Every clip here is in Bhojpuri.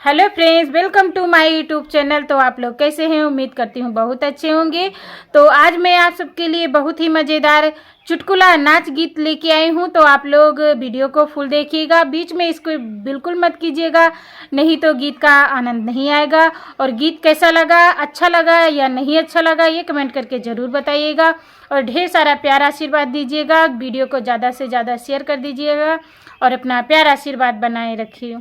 हेलो फ्रेंड्स, वेलकम टू माय यूट्यूब चैनल। तो आप लोग कैसे हैं? उम्मीद करती हूँ बहुत अच्छे होंगे। तो आज मैं आप सबके लिए बहुत ही मज़ेदार चुटकुला नाच गीत लेके आई हूँ। तो आप लोग वीडियो को फुल देखिएगा, बीच में इसको बिल्कुल मत कीजिएगा, नहीं तो गीत का आनंद नहीं आएगा। और गीत कैसा लगा, अच्छा लगा या नहीं अच्छा लगा, ये कमेंट करके ज़रूर बताइएगा। और ढेर सारा प्यारा आशीर्वाद दीजिएगा, वीडियो को ज़्यादा से ज़्यादा शेयर कर दीजिएगा और अपना प्यारा आशीर्वाद बनाए रखिए।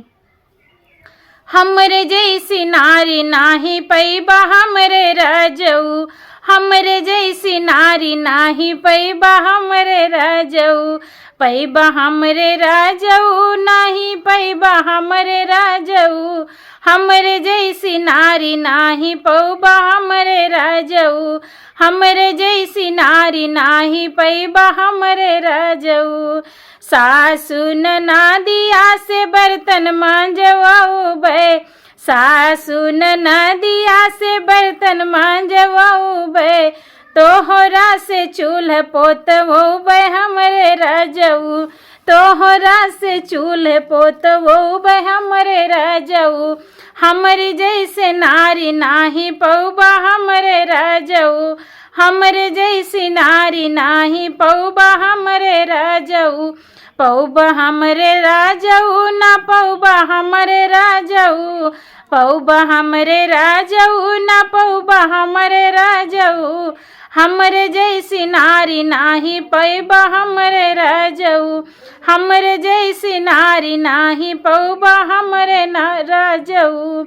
हमरे जैसी नारी नाही पैबा हमरे राजऊ, हमरे जैसी नारी नाही पैबा हमरे राजऊ, पैबा हमरे राजऊ नाही पैबा हमरे राजऊ, हमरे जैसी नारी नाही पैबा हमरे राजऊ, हमरे जैसी नारी नाही पैबा हमरे राजऊ। सासु नदिया से बर्तन मांजवाऊ बे, सासु नदिया से बर्तन मांजवाऊ बे, तोहरा से चूल्ह पोतवो बे हमरे राजऊ, तोहरा से चूल्ह पोतवो बे हमरे राजऊ, हमरे जैसे नारी नाही पौबा हमरे राजऊ, हमरे जैसी नारी नाही पौबा हमरे राजऊ, पौबा हमरे राजऊ ना पौबा हमरे राजऊ, पौबा हमरे राजऊ ना पौबा हमरे राजऊ, हमरे जैसी नारी नाही पैबा हमरे राजऊ, हमरे जैसी नारी नाही पौबा हमरे राजऊ।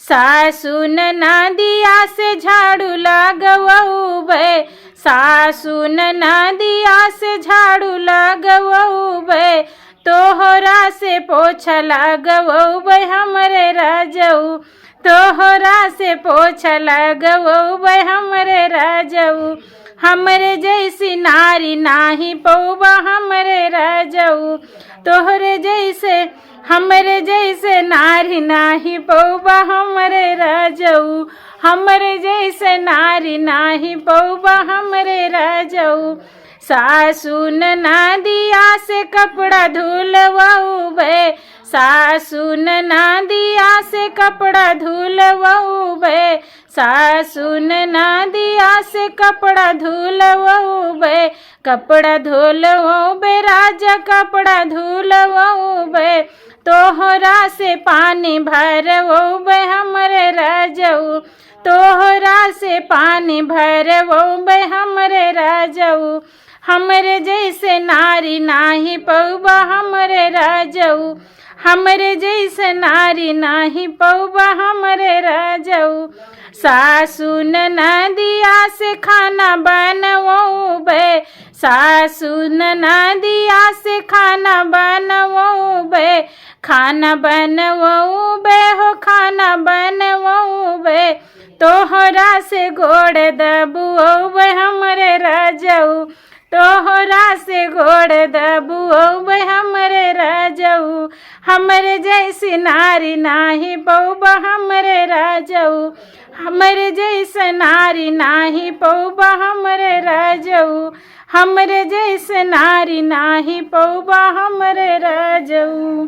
सासु नदिया से झाड़ू लगवऊ बे, सासु नदिया से झाड़ू लगवऊ बे, तोहरा से पोछा लगवऊ बे हमरे राजऊ, तोहरा से पोछा लगवऊ बे हमरे राजऊ, हमरे जैसी नारी नाही पौबा हमरे राजऊ, तोहरे जैसे हमरे जैसे नारी नाही पौबा हमरे राजऊ, हमरे जैसे नारी नाही पौबा हमरे राजऊ। सासु नदिया से कपड़ा धुलवाऊ बे, सासु नदिया से कपड़ा धुलवाऊ बे, सासु नदिया से कपड़ा धुलवाऊ बे, कपड़ा धुलवाऊ बे राजा कपड़ा धुलवाऊ बे, तोहरा से पानी भरवऊ बे हमरे राजऊ, तोहरा से पानी भरवऊ बे हमरे राजऊ, हमरे जैसे नारी नाही पौबा हमरे राजऊ, हमरे जैसे नारी नाही पौबा हमरे राजऊ। सासु नदिया से खाना बनवऊ बे, सासु नदिया से खाना बनवऊ बे, खाना बनवऊ बे हो खाना बनवऊ बे, तोहरा से गोड़ दबुओ बे हमरे राजऊ, तोहरा से गोड़ दबुओ बे हमरे राजऊ, हमरे जैसी नारी नाही पौबा हमरे राजऊ, हमरे जैसे नारी नाही पौबा हमरे राजऊ, हमरे जैसे नारी नाही पौबा हमरे राजऊ।